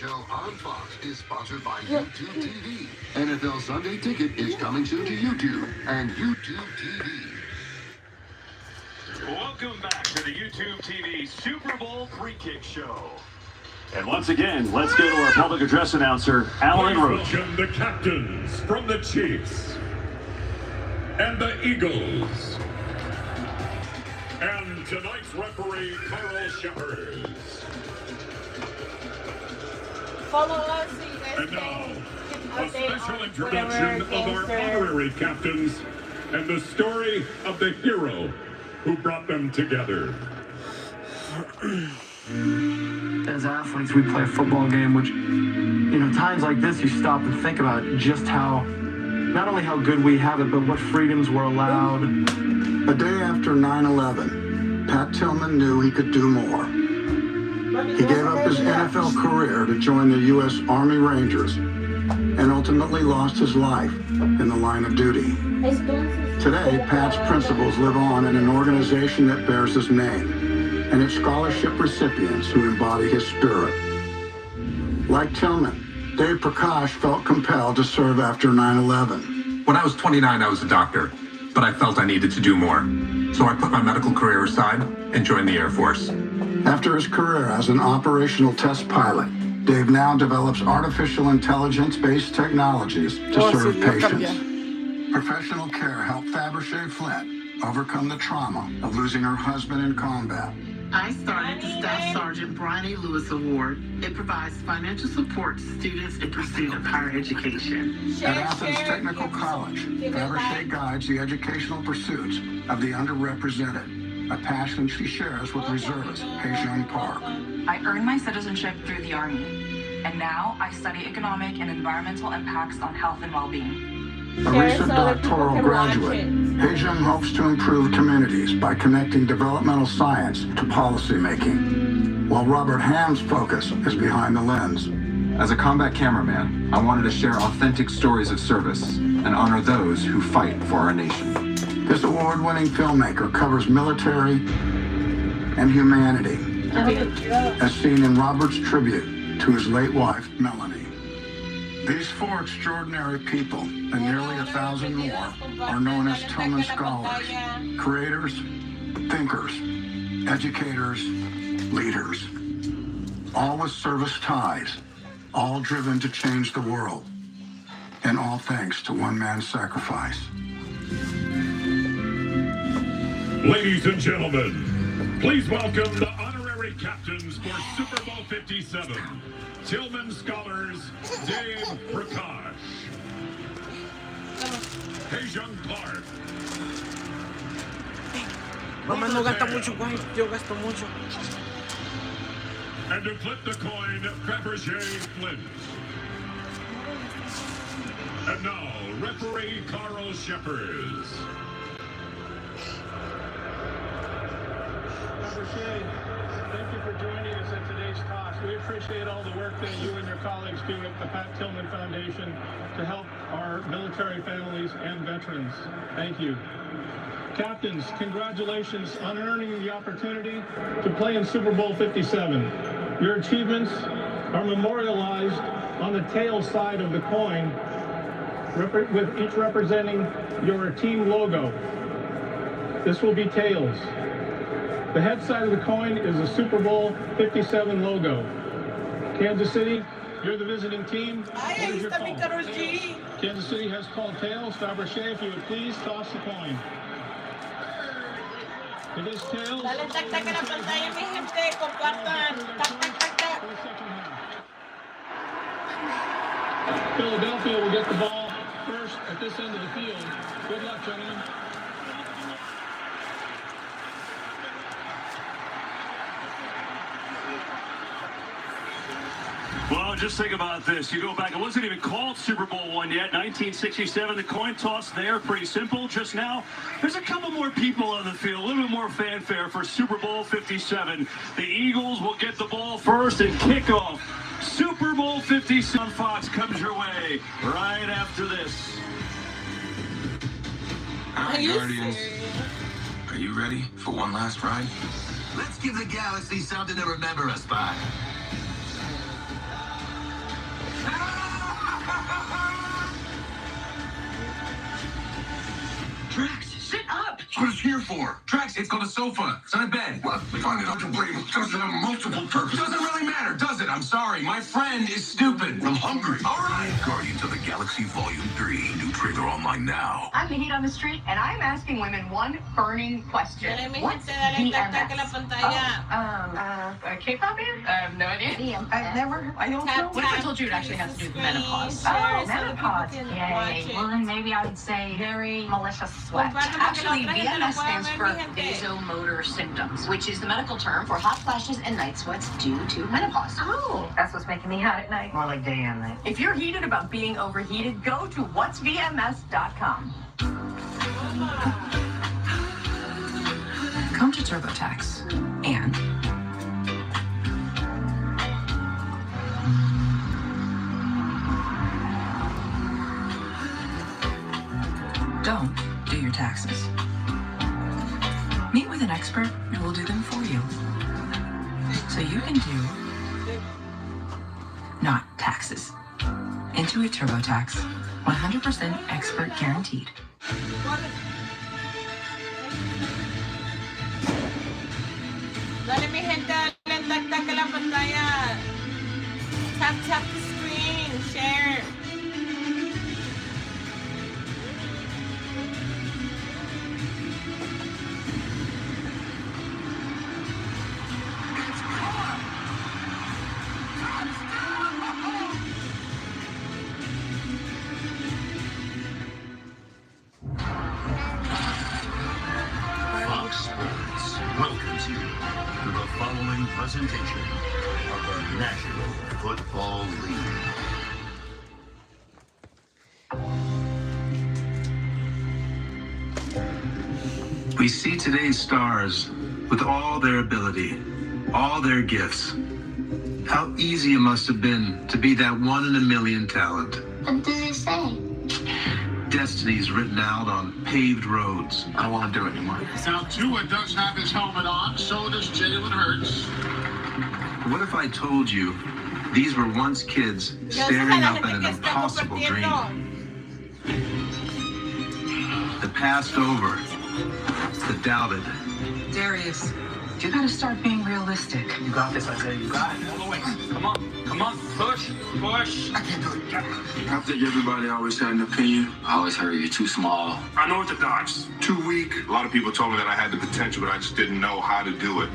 show on Fox is sponsored by YouTube TV. NFL Sunday Ticket is coming soon to YouTube and YouTube TV. Welcome back to the YouTube TV Super Bowl Pre-Kick Show. And once again, let's go to our public address announcer, Alan Roach. Welcome the captains from the Chiefs and the Eagles. And tonight's referee, Carl Shepard. Follow us so you guys And now, a can special introduction of our honorary captains and the story of the hero who brought them together. As athletes, we play a football game, which, times like this, you stop and think about just how, not only how good we have it, but what freedoms were allowed. A day after 9/11, Pat Tillman knew he could do more. He gave up his NFL career to join the U.S. Army Rangers and ultimately lost his life in the line of duty. Today, Pat's principles live on in an organization that bears his name and its scholarship recipients who embody his spirit. Like Tillman, Dave Prakash felt compelled to serve after 9/11. When I was 29, I was a doctor, but I felt I needed to do more. So I put my medical career aside and joined the Air Force. After his career as an operational test pilot, Dave now develops artificial intelligence-based technologies to serve patients. Professional care helped Fabergé Flint overcome the trauma of losing her husband in combat. I started the Staff Sergeant Brian A. Lewis Award. It provides financial support to students in pursuit of higher education. At Athens Technical College, Fabergé guides the educational pursuits of the underrepresented, a passion she shares with reservist Haejung Park. I earned my citizenship through the Army, and now I study economic and environmental impacts on health and well-being. A recent doctoral graduate, Haejung hopes to improve communities by connecting developmental science to policy making, while Robert Ham's focus is behind the lens. As a combat cameraman, I wanted to share authentic stories of service and honor those who fight for our nation. This award-winning filmmaker covers military and humanity, as seen in Robert's tribute to his late wife, Melanie. These four extraordinary people, and nearly 1,000 more, are known as Tillman Scholars, creators, thinkers, educators, leaders, all with service ties, all driven to change the world, and all thanks to one man's sacrifice. Ladies and gentlemen, please welcome the honorary captains for Super Bowl 57, Tillman Scholars, Dave Prakash, Haejung Park. Mamá no gasta mucho, guay. Yo gasto mucho. And to flip the coin, Fabergé Flint. And now, referee Carl Shepard. Fabergé, thank you for joining us at today's toss. We appreciate all the work that you and your colleagues do at the Pat Tillman Foundation to help our military families and veterans. Thank you. Captains, congratulations on earning the opportunity to play in Super Bowl 57. Your achievements are memorialized on the tail side of the coin, with each representing your team logo. This will be tails. The head side of the coin is the Super Bowl 57 logo. Kansas City, you're the visiting team. What is your call? Kansas City has called tails. Fabergé, if you would please toss the coin. It is tails. Dale tac tac a la pantalla, mi gente, compartan. Tac tac tac tac. Philadelphia will get the ball first at this end of the field. Good luck, gentlemen. Well, just think about this. You go back, it wasn't even called Super Bowl I yet, 1967. The coin toss there, pretty simple. Just now, there's a couple more people on the field, a little bit more fanfare for Super Bowl 57. The Eagles will get the ball first and kick off. Super Bowl 57 on Fox comes your way right after this. All right, Guardians, are you ready for one last ride? Let's give the galaxy something to remember us by. here for? Trax, it's called a sofa. It's not a bed. Well, we find it hard to believe it doesn't have multiple purposes. Doesn't really matter, does it? I'm sorry. My friend is stupid. I'm hungry. All right. Guardians of the Galaxy Volume 3. New trailer online now. I'm the heat on the street, and I'm asking women one burning question. Dale, mi What's gente, dale tac-tac a la VMS? pantalla. A K-pop band? I have no idea. I've never, I don't know. What if I told you it actually has to do with menopause? Share Oh, so that people menopause. can Yay. watch it. Well, then maybe I would say very malicious sweat. Actually, VMS stands for vasomotor symptoms, which is the medical term for hot flashes and night sweats due to menopause. Oh, that's what's making me hot at night. More like day and night. If you're heated about being overheated, go to whatsvms.com. Come to TurboTax and don't do your taxes. Meet with an expert and we'll do them for you. So you can do not taxes. Intuit TurboTax. 100% expert guaranteed. Dale, mi gente, dale tac-tac a la pantalla. Tap the screen, share. Fox Sports welcomes you to the following presentation of the National Football League. We see today's stars with all their ability, all their gifts. How easy it must have been to be that one in a million talent. What do they say? Destinies written out on paved roads. I don't want to do it anymore. Now, Tua does have his helmet on, so does Jalen Hurts. What if I told you these were once kids staring up at an impossible dream? The passed over, the doubted. Darius, you gotta start being realistic. You got this, Isaiah. You got it. All the way. Come on, push. I can't do it. I think everybody always had an opinion. I always heard you're too small. Unorthodox. Too weak. A lot of people told me that I had the potential, but I just didn't know how to do it.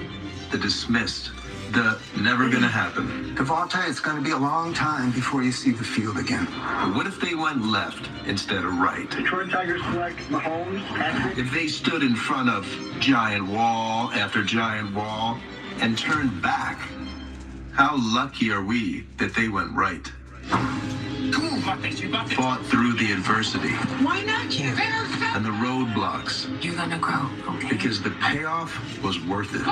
The dismissed. The never gonna happen. Devontae, it's going to be a long time before you see the field again. But what if they went left instead of right? Detroit Tigers select Mahomes, Patrick. If they stood in front of giant wall after giant wall and turned back, how lucky are we that they went right? You got this. Fought through the adversity Why not you? and the roadblocks You're gonna grow, okay? because the payoff was worth it.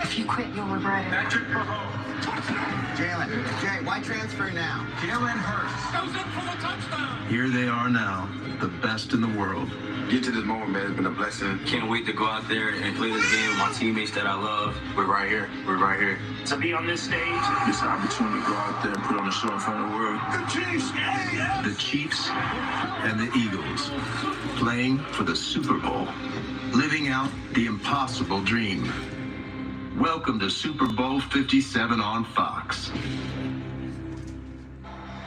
If you quit, you'll regret it. Patrick Mahomes. Jalen, Jay, why transfer now? Jalen Hurts. Goes in for the touchdown. Here they are now, the best in the world. Get to this moment, man. It's been a blessing. Can't wait to go out there and play this game with my teammates that I love. We're right here. We're right here. To be on this stage. It's an opportunity to go out there and put on a show in front of the world. The Chiefs and the Eagles playing for the Super Bowl, living out the impossible dream. Welcome to Super Bowl 57 on Fox.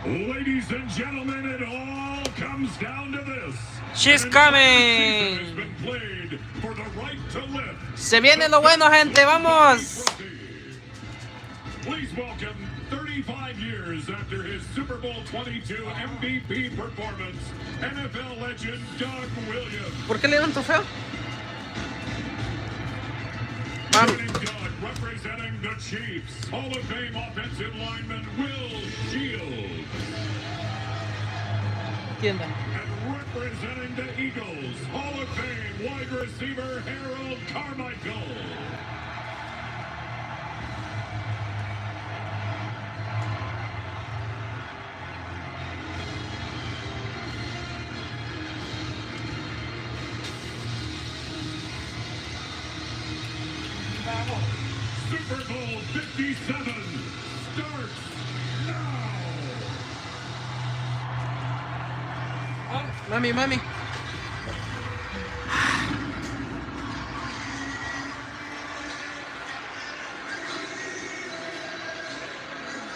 Ladies and gentlemen, it all comes down to this. She's An coming. has been played for the right to live. Se viene lo bueno, gente. Vamos. Please welcome 35 years after his Super Bowl 22 MVP performance, NFL legend Doug Williams. ¿Por qué le dan trofeo? Joining Doug, representing the Chiefs, Hall of Fame offensive lineman Will Shields. Entiendan. And representing the Eagles, Hall of Fame wide receiver Harold Carmichael. Super Bowl 57 starts now. Mami.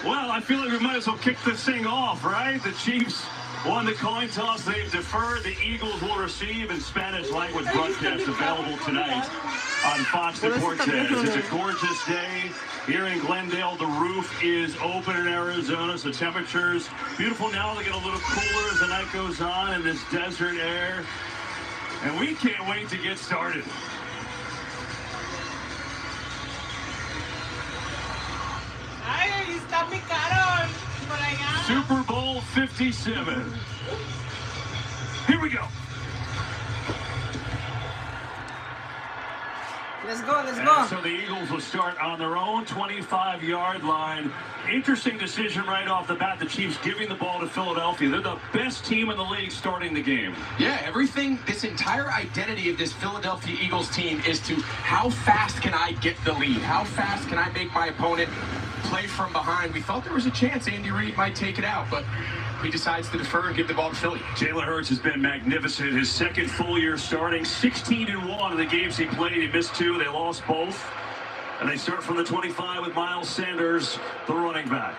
Well, I feel like we might as well kick this thing off, right? The Chiefs won the coin toss. They've deferred. The Eagles will receive in Spanish language broadcast available tonight on Fox Deportes. It's a gorgeous day here in Glendale. The roof is open in Arizona, so temperatures beautiful now. They get a little cooler as the night goes on in this desert air. And we can't wait to get started. Ay, está picaron por allá. Super Bowl 57. Here we go. Let's go, let's go. So the Eagles will start on their own 25-yard line. Interesting decision right off the bat. The Chiefs giving the ball to Philadelphia. They're the best team in the league starting the game. Yeah, everything, this entire identity of this Philadelphia Eagles team is to how fast can I get the lead? How fast can I make my opponent play from behind? We thought there was a chance Andy Reid might take it out, but he decides to defer and give the ball to Philly. Jalen Hurts has been magnificent. His second full year starting, 16-1 in the games he played. He missed 2. They lost both. And they start from the 25 with Miles Sanders, the running back.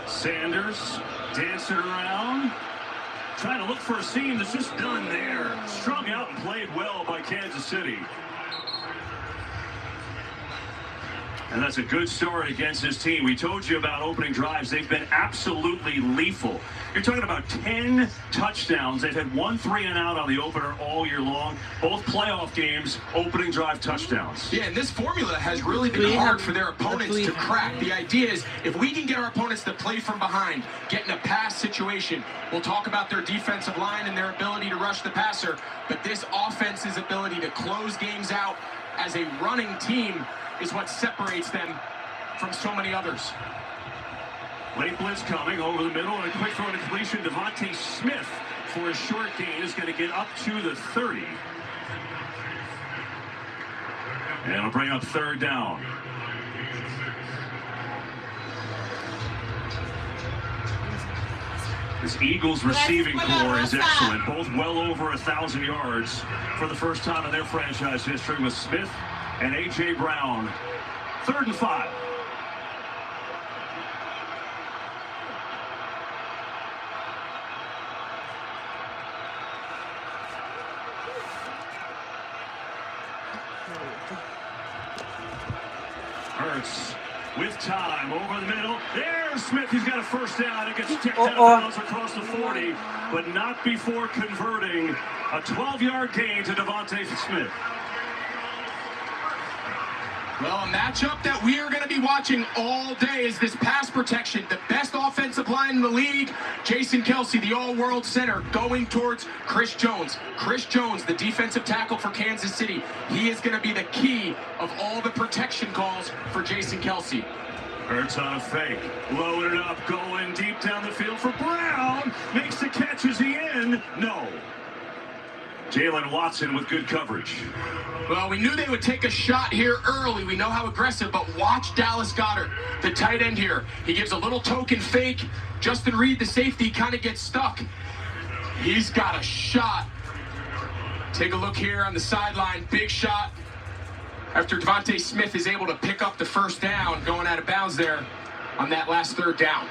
Sanders dancing around, trying to look for a seam that's just done there. Strung out and played well by Kansas City. And that's a good start against his team. We told you about opening drives. They've been absolutely lethal. You're talking about 10 touchdowns. They've had 1 3-and-out on the opener all year long. Both playoff games, opening drive touchdowns. Yeah, and this formula has really been hard for their opponents to crack. The idea is if we can get our opponents to play from behind, get in a pass situation, we'll talk about their defensive line and their ability to rush the passer, but this offense's ability to close games out as a running team is what separates them from so many others. Late blitz coming over the middle and a quick throw to completion. DeVonta Smith for a short gain is going to get up to the 30. And it'll bring up 3rd down. This Eagles receiving core is excellent. Both well over 1,000 yards for the first time in their franchise history with Smith and A.J. Brown. 3rd and 5. Hurts with time over the middle. There's Smith. He's got a first down. It gets tipped out of bounds across the 40, but not before converting a 12-yard gain to DeVonta Smith. Well, a matchup that we are going to be watching all day is this pass protection. The best offensive line in the league, Jason Kelce, the all-world center, going towards Chris Jones. Chris Jones, the defensive tackle for Kansas City. He is going to be the key of all the protection calls for Jason Kelce. Hurts on a fake. Loaded up, going deep down the field for Brown. Makes the catch. Is he in? No. Jalen Watson with good coverage. Well, we knew they would take a shot here early. We know how aggressive, but watch Dallas Goedert, the tight end here. He gives a little token fake. Justin Reed, the safety, kind of gets stuck. He's got a shot. Take a look here on the sideline. Big shot. After DeVonta Smith is able to pick up the first down, going out of bounds there on that last 3rd down.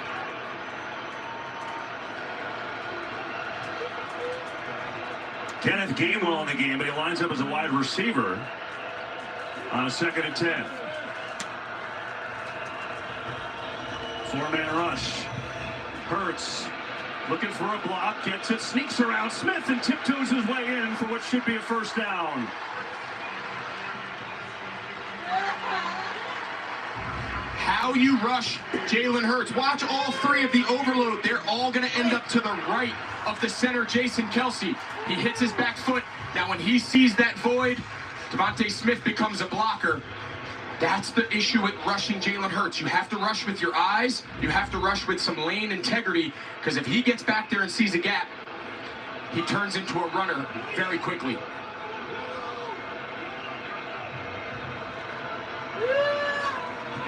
Kenneth Gainwell in the game, but he lines up as a wide receiver on a 2nd and 10. 4-man rush. Hurts looking for a block, gets it, sneaks around Smith and tiptoes his way in for what should be a first down. How you rush Jalen Hurts. Watch all 3 of the overload. They're all going to end up to the right of the center, Jason Kelce. He hits his back foot. Now, when he sees that void, DeVonta Smith becomes a blocker. That's the issue with rushing Jalen Hurts. You have to rush with your eyes. You have to rush with some lane integrity, because if he gets back there and sees a gap, he turns into a runner very quickly.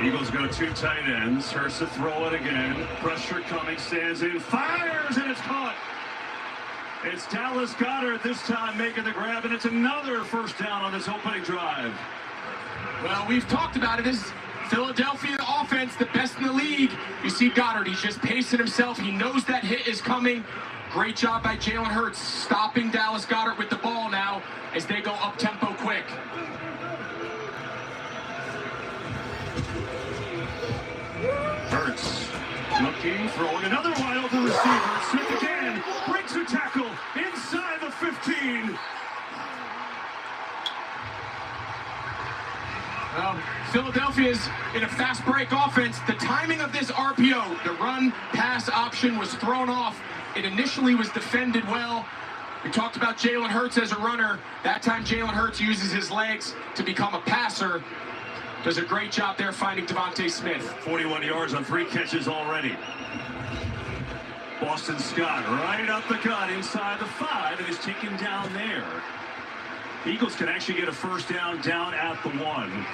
Eagles go 2 tight ends. Hurts to throw it again. Pressure coming, stands in, fires, and it's caught. It's Dallas Goedert this time making the grab, and it's another first down on this opening drive. Well, we've talked about it. This Philadelphia offense, the best in the league. You see Goddard, he's just pacing himself. He knows that hit is coming. Great job by Jalen Hurts stopping Dallas Goedert with the ball now as they go up-tempo quick. Hurts looking, throwing another wide open receiver. Smith again breaks a tackle inside the 15. Philadelphia's in a fast break offense. The timing of this RPO, the run pass option, was thrown off. It initially was defended well. We talked about Jalen Hurts as a runner. That time Jalen Hurts uses his legs to become a passer. Does a great job there finding Devontae Smith. 41 yards on 3 catches already. Boston Scott right up the gut inside the 5 and is taken down there. Eagles can actually get a first down at the 1.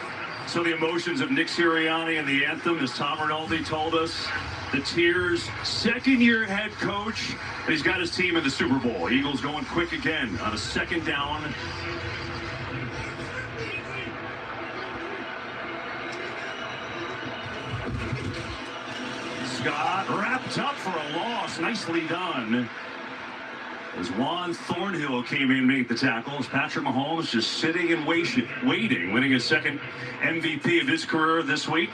So the emotions of Nick Sirianni and the anthem, as Tom Rinaldi told us, the tears, second-year head coach, and he's got his team in the Super Bowl. Eagles going quick again on a 2nd down. Scott wrapped up for a loss. Nicely done. As Juan Thornhill came in, made the tackles. Patrick Mahomes just sitting and waiting, winning his 2nd MVP of his career this week.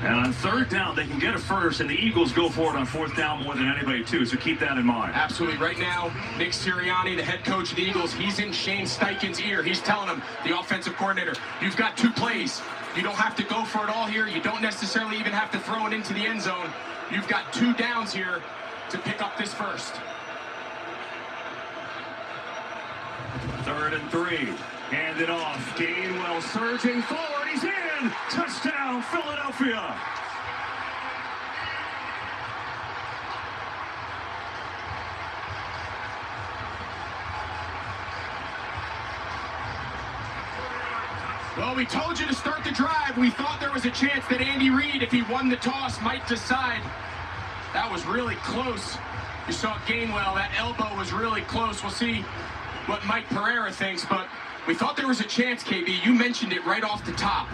And on 3rd down, they can get a first, and the Eagles go for it on 4th down more than anybody, too, so keep that in mind. Absolutely. Right now, Nick Sirianni, the head coach of the Eagles, he's in Shane Steichen's ear. He's telling him, the offensive coordinator, you've got 2 plays. You don't have to go for it all here. You don't necessarily even have to throw it into the end zone. You've got 2 downs here to pick up this first. 3rd and 3. Hand it off. Gainwell surging forward. He's in. Touchdown, Philadelphia. Well, we told you to start the drive. We thought there was a chance that Andy Reid, if he won the toss, might decide. That was really close. You saw Gainwell, that elbow was really close. We'll see what Mike Pereira thinks, but we thought there was a chance, KB. You mentioned it right off the top.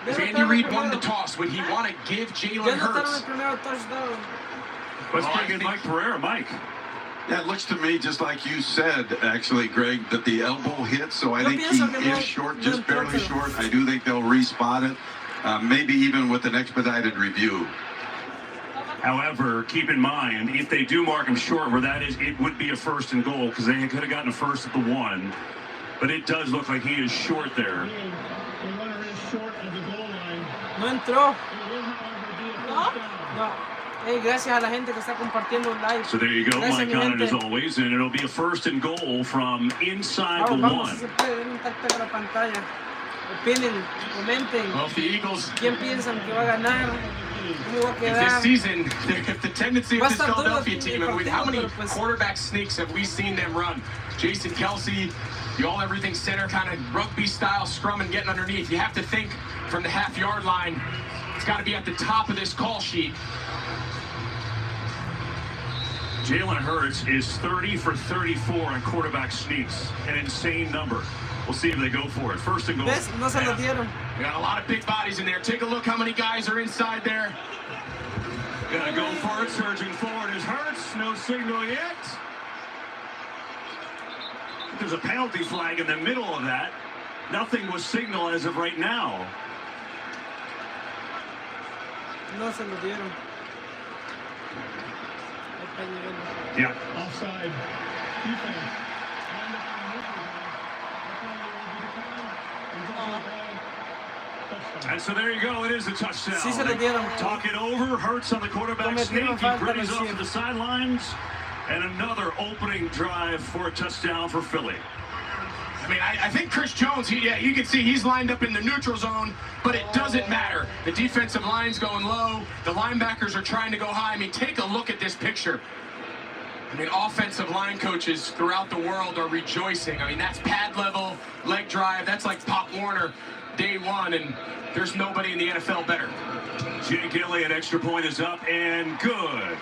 If Andy Reid won the toss, would he want to give Jalen Hurts? Let's bring in Mike Pereira. Mike. Yeah, it looks to me just like you said, actually, Greg, that the elbow hit, so I think he is short, just barely short. I do think they'll respot it, maybe even with an expedited review. However, keep in mind, if they do mark him short, where that is, it would be a 1st and goal, because they could have gotten a first at the 1. But it does look like he is short there. The runner is short of the goal line. No entró. It will, however, be a first down. No. Hey, gracias a la gente que está compartiendo el live. So there you go, Gracias, Mike on it gente. as always, and it'll be a 1st and goal from inside the 1. Vamos, si se puede, den un tacto a la pantalla. Opinen, comenten. Well, if the Eagles, ¿Quién piensan que va a ganar? ¿Cómo va a if this quedar? season, if the tendency of this Va a estar duro Philadelphia team, el and with how many partido, pero pues- quarterback sneaks have we seen them run? Jason Kelsey, the all-everything center, kind of rugby-style scrum and getting underneath. You have to think from the half-yard line. It's got to be at the top of this call sheet. Jalen Hurts is 30 for 34 on quarterback sneaks, an insane number. We'll see if they go for it. 1st and goal. ¿Ves? No se lo dieron. We got a lot of big bodies in there. Take a look how many guys are inside there. Gonna go for it. Surging forward is Hurts. No signal yet. There's a penalty flag in the middle of that. Nothing was signaled as of right now. No se lo dieron. Yeah. Offside. Defense. And so there you go. It is a touchdown. Sí se lo dieron. Talk it over. Hurts on the quarterback sneak. He brings off to the sidelines. And another opening drive for a touchdown for Philly. I mean, I think Chris Jones, you can see he's lined up in the neutral zone, but it doesn't matter. The defensive line's going low. The linebackers are trying to go high. I mean, take a look at this picture. I mean, offensive line coaches throughout the world are rejoicing. I mean, that's pad level, leg drive. That's like Pop Warner. day one, and there's nobody in the NFL better. Jake Elliott, extra point is up and good.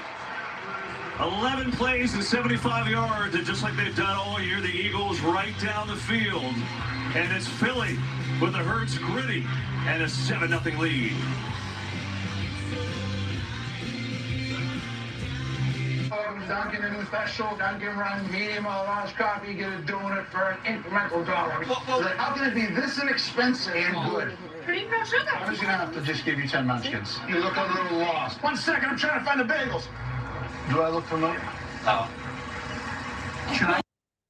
11 plays and 75 yards, and just like they've done all year, the Eagles right down the field. And it's Philly with the Hurts gritty and a 7-0 lead. Dunkin' a new special, Dunkin' run medium or large coffee, get a donut for an incremental $1. How can it be this inexpensive and good? Pretty no sugar. I'm just gonna have to just give you 10 munchkins. You look a little lost. 1 second, I'm trying to find the bagels. Do I look familiar? Oh. Should I?